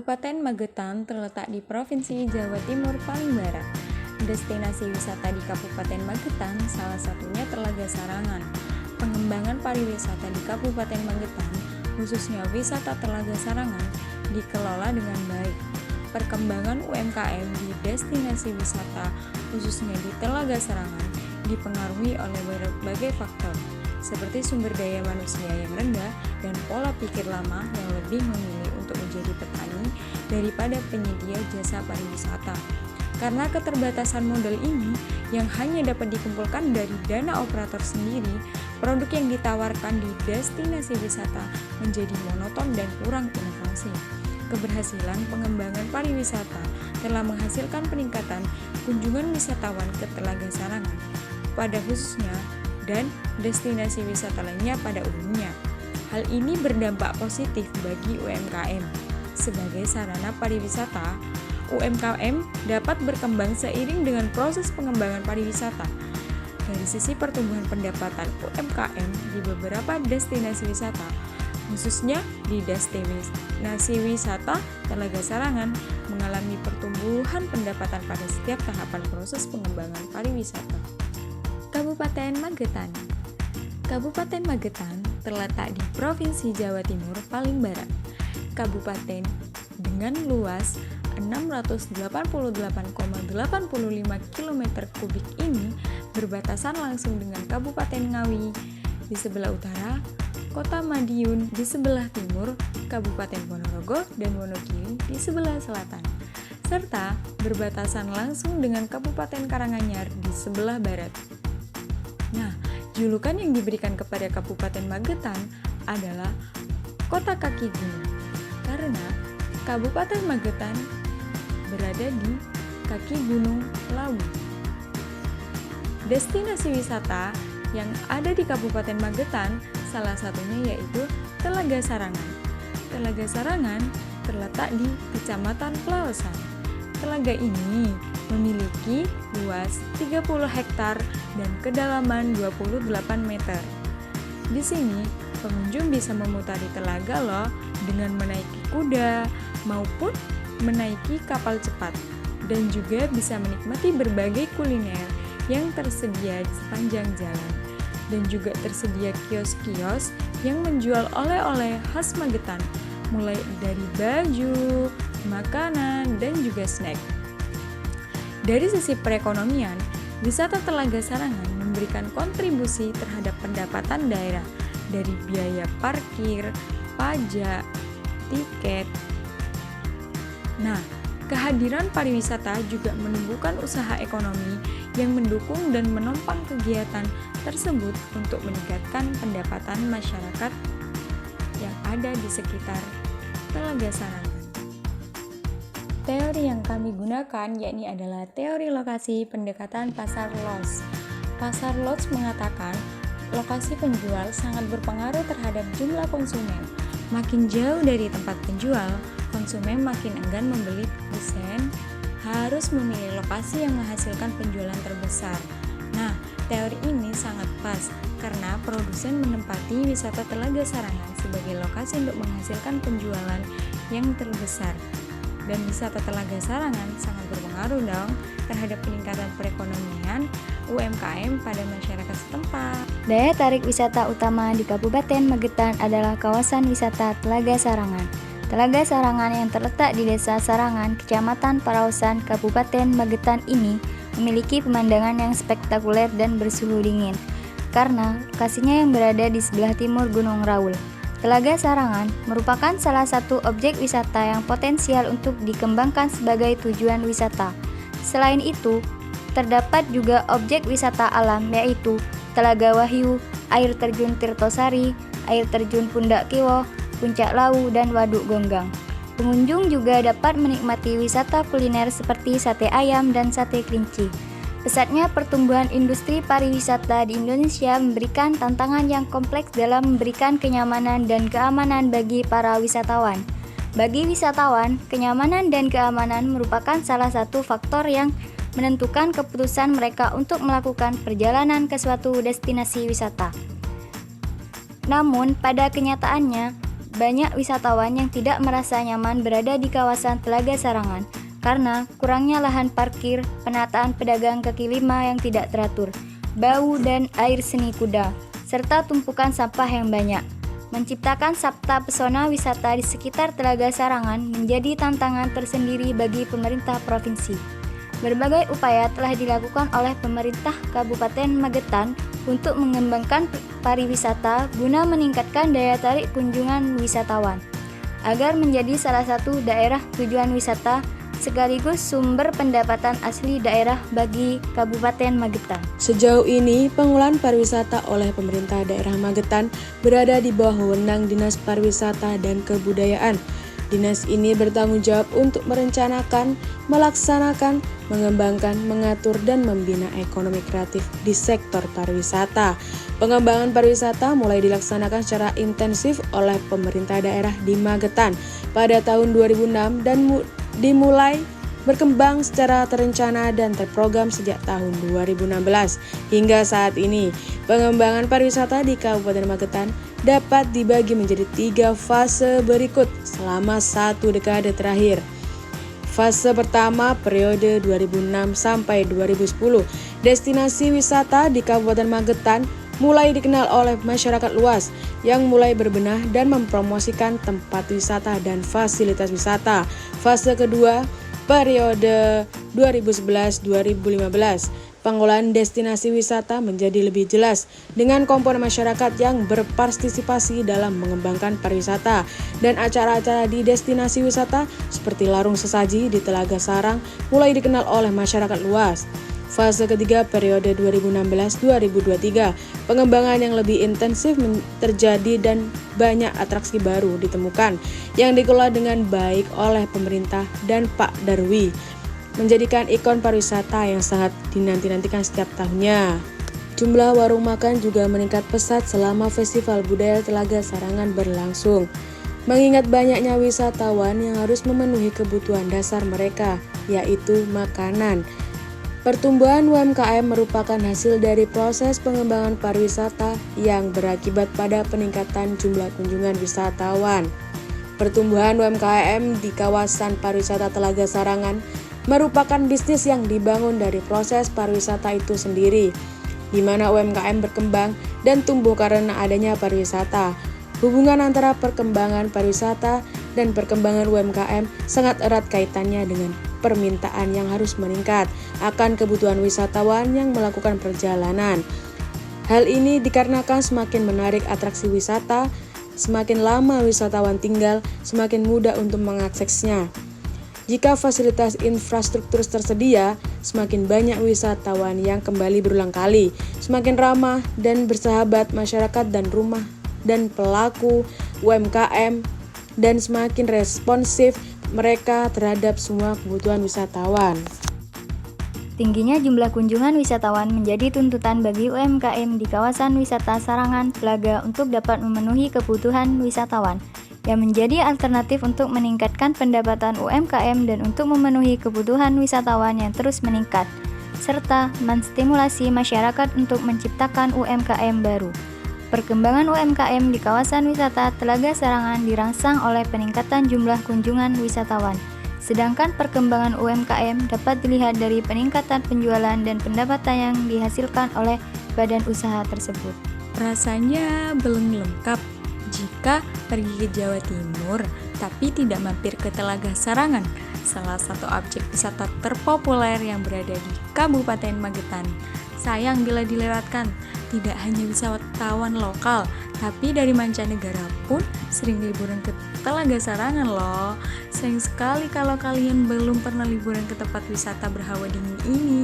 Kabupaten Magetan terletak di Provinsi Jawa Timur paling barat. Destinasi wisata di Kabupaten Magetan salah satunya Telaga Sarangan. Pengembangan pariwisata di Kabupaten Magetan, khususnya wisata Telaga Sarangan, dikelola dengan baik. Perkembangan UMKM di destinasi wisata, khususnya di Telaga Sarangan, dipengaruhi oleh berbagai faktor, seperti sumber daya manusia yang rendah dan pola pikir lama yang lebih memilih untuk menjadi petani daripada penyedia jasa pariwisata. Karena keterbatasan modal ini yang hanya dapat dikumpulkan dari dana operator sendiri, produk yang ditawarkan di destinasi wisata menjadi monoton dan kurang inovasi. Keberhasilan pengembangan pariwisata telah menghasilkan peningkatan kunjungan wisatawan ke Telaga Sarangan pada khususnya dan destinasi wisata lainnya pada umumnya. Hal ini berdampak positif bagi UMKM. Sebagai sarana pariwisata, UMKM dapat berkembang seiring dengan proses pengembangan pariwisata. Dari sisi pertumbuhan pendapatan UMKM di beberapa destinasi wisata, khususnya di destinasi wisata Telaga Sarangan, mengalami pertumbuhan pendapatan pada setiap tahapan proses pengembangan pariwisata. Kabupaten Magetan. Kabupaten Magetan terletak di Provinsi Jawa Timur paling barat. Kabupaten dengan luas 688,85 km kubik ini berbatasan langsung dengan Kabupaten Ngawi di sebelah utara, Kota Madiun di sebelah timur, Kabupaten Ponorogo dan Wonogiri di sebelah selatan, serta berbatasan langsung dengan Kabupaten Karanganyar di sebelah barat. Nah, julukan yang diberikan kepada Kabupaten Magetan adalah Kota Kaki Gunung, karena Kabupaten Magetan berada di kaki Gunung Lawu. Destinasi wisata yang ada di Kabupaten Magetan salah satunya yaitu Telaga Sarangan. Telaga Sarangan terletak di Kecamatan Pelawesan. Telaga ini memiliki luas 30 hektar dan kedalaman 28 meter. Di sini, pengunjung bisa memutari telaga loh dengan menaiki kuda maupun menaiki kapal cepat, dan juga bisa menikmati berbagai kuliner yang tersedia di sepanjang jalan, dan juga tersedia kios-kios yang menjual oleh-oleh khas Magetan, mulai dari baju, makanan, dan juga snack. Dari sisi perekonomian, wisata Telaga Sarangan memberikan kontribusi terhadap pendapatan daerah dari biaya parkir, pajak, tiket. Nah, kehadiran pariwisata juga menumbuhkan usaha ekonomi yang mendukung dan menopang kegiatan tersebut untuk meningkatkan pendapatan masyarakat yang ada di sekitar Telaga Sarangan. Teori yang kami gunakan yakni adalah teori lokasi pendekatan pasar loss. Pasar loss mengatakan lokasi penjual sangat berpengaruh terhadap jumlah konsumen. Makin jauh dari tempat penjual, konsumen makin enggan membeli. Produsen harus memilih lokasi yang menghasilkan penjualan terbesar. Nah, teori ini sangat pas karena produsen menempati wisata Telaga Sarangan sebagai lokasi untuk menghasilkan penjualan yang terbesar. Dan wisata Telaga Sarangan sangat berpengaruh dong terhadap peningkatan perekonomian UMKM pada masyarakat setempat. Daya tarik wisata utama di Kabupaten Magetan adalah kawasan wisata Telaga Sarangan. Telaga Sarangan yang terletak di Desa Sarangan, Kecamatan Paraosan, Kabupaten Magetan ini memiliki pemandangan yang spektakuler dan bersuhu dingin karena lokasinya yang berada di sebelah timur Gunung Raul. Telaga Sarangan merupakan salah satu objek wisata yang potensial untuk dikembangkan sebagai tujuan wisata. Selain itu, terdapat juga objek wisata alam yaitu Telaga Wahyu, air terjun Tirtosari, air terjun Pundak Kiwo, Puncak Lawu, dan Waduk Gonggang. Pengunjung juga dapat menikmati wisata kuliner seperti sate ayam dan sate kelinci. Pesatnya pertumbuhan industri pariwisata di Indonesia memberikan tantangan yang kompleks dalam memberikan kenyamanan dan keamanan bagi para wisatawan. Bagi wisatawan, kenyamanan dan keamanan merupakan salah satu faktor yang menentukan keputusan mereka untuk melakukan perjalanan ke suatu destinasi wisata. Namun, pada kenyataannya, banyak wisatawan yang tidak merasa nyaman berada di kawasan Telaga Sarangan karena kurangnya lahan parkir, penataan pedagang kaki lima yang tidak teratur, bau dan air seni kuda, serta tumpukan sampah yang banyak. Menciptakan sabta pesona wisata di sekitar Telaga Sarangan menjadi tantangan tersendiri bagi pemerintah provinsi. Berbagai upaya telah dilakukan oleh pemerintah Kabupaten Magetan untuk mengembangkan pariwisata guna meningkatkan daya tarik kunjungan wisatawan, agar menjadi salah satu daerah tujuan wisata sekaligus sumber pendapatan asli daerah bagi Kabupaten Magetan. Sejauh ini, pengelolaan pariwisata oleh pemerintah daerah Magetan berada di bawah wewenang Dinas Pariwisata dan Kebudayaan. Dinas ini bertanggung jawab untuk merencanakan, melaksanakan, mengembangkan, mengatur, dan membina ekonomi kreatif di sektor pariwisata. Pengembangan pariwisata mulai dilaksanakan secara intensif oleh pemerintah daerah di Magetan pada tahun 2006 dan dimulai berkembang secara terencana dan terprogram sejak tahun 2016. Hingga saat ini, pengembangan pariwisata di Kabupaten Magetan dapat dibagi menjadi 3 fase berikut selama 1 dekade terakhir. Fase pertama periode 2006 sampai 2010, destinasi wisata di Kabupaten Magetan mulai dikenal oleh masyarakat luas yang mulai berbenah dan mempromosikan tempat wisata dan fasilitas wisata. Fase kedua, periode 2011-2015, pengelolaan destinasi wisata menjadi lebih jelas dengan komponen masyarakat yang berpartisipasi dalam mengembangkan pariwisata dan acara-acara di destinasi wisata seperti larung sesaji di Telaga Sarang mulai dikenal oleh masyarakat luas. Fase ketiga periode 2016-2023, pengembangan yang lebih intensif terjadi dan banyak atraksi baru ditemukan yang dikelola dengan baik oleh pemerintah dan Pak Darwi, menjadikan ikon pariwisata yang sangat dinanti-nantikan setiap tahunnya. Jumlah warung makan juga meningkat pesat selama Festival Budaya Telaga Sarangan berlangsung, mengingat banyaknya wisatawan yang harus memenuhi kebutuhan dasar mereka, yaitu makanan. Pertumbuhan UMKM merupakan hasil dari proses pengembangan pariwisata yang berakibat pada peningkatan jumlah kunjungan wisatawan. Pertumbuhan UMKM di kawasan pariwisata Telaga Sarangan merupakan bisnis yang dibangun dari proses pariwisata itu sendiri, di mana UMKM berkembang dan tumbuh karena adanya pariwisata. Hubungan antara perkembangan pariwisata dan perkembangan UMKM sangat erat kaitannya dengan permintaan yang harus meningkat akan kebutuhan wisatawan yang melakukan perjalanan. Hal ini dikarenakan semakin menarik atraksi wisata, semakin lama wisatawan tinggal, semakin mudah untuk mengaksesnya. Jika fasilitas infrastruktur tersedia, semakin banyak wisatawan yang kembali berulang kali, semakin ramah dan bersahabat masyarakat dan rumah dan pelaku UMKM, dan semakin responsif mereka terhadap semua kebutuhan wisatawan. Tingginya jumlah kunjungan wisatawan menjadi tuntutan bagi UMKM di kawasan wisata Sarangan Telaga untuk dapat memenuhi kebutuhan wisatawan, yang menjadi alternatif untuk meningkatkan pendapatan UMKM dan untuk memenuhi kebutuhan wisatawan yang terus meningkat, serta menstimulasi masyarakat untuk menciptakan UMKM baru. Perkembangan UMKM di kawasan wisata Telaga Sarangan dirangsang oleh peningkatan jumlah kunjungan wisatawan, sedangkan perkembangan UMKM dapat dilihat dari peningkatan penjualan dan pendapatan yang dihasilkan oleh badan usaha tersebut. Rasanya belum lengkap jika pergi ke Jawa Timur tapi tidak mampir ke Telaga Sarangan, salah satu objek wisata terpopuler yang berada di Kabupaten Magetan. Sayang bila dilewatkan, tidak hanya wisatawan lokal, tapi dari mancanegara pun sering liburan ke Telaga Sarangan loh. Sayang sekali kalau kalian belum pernah liburan ke tempat wisata berhawa dingin ini.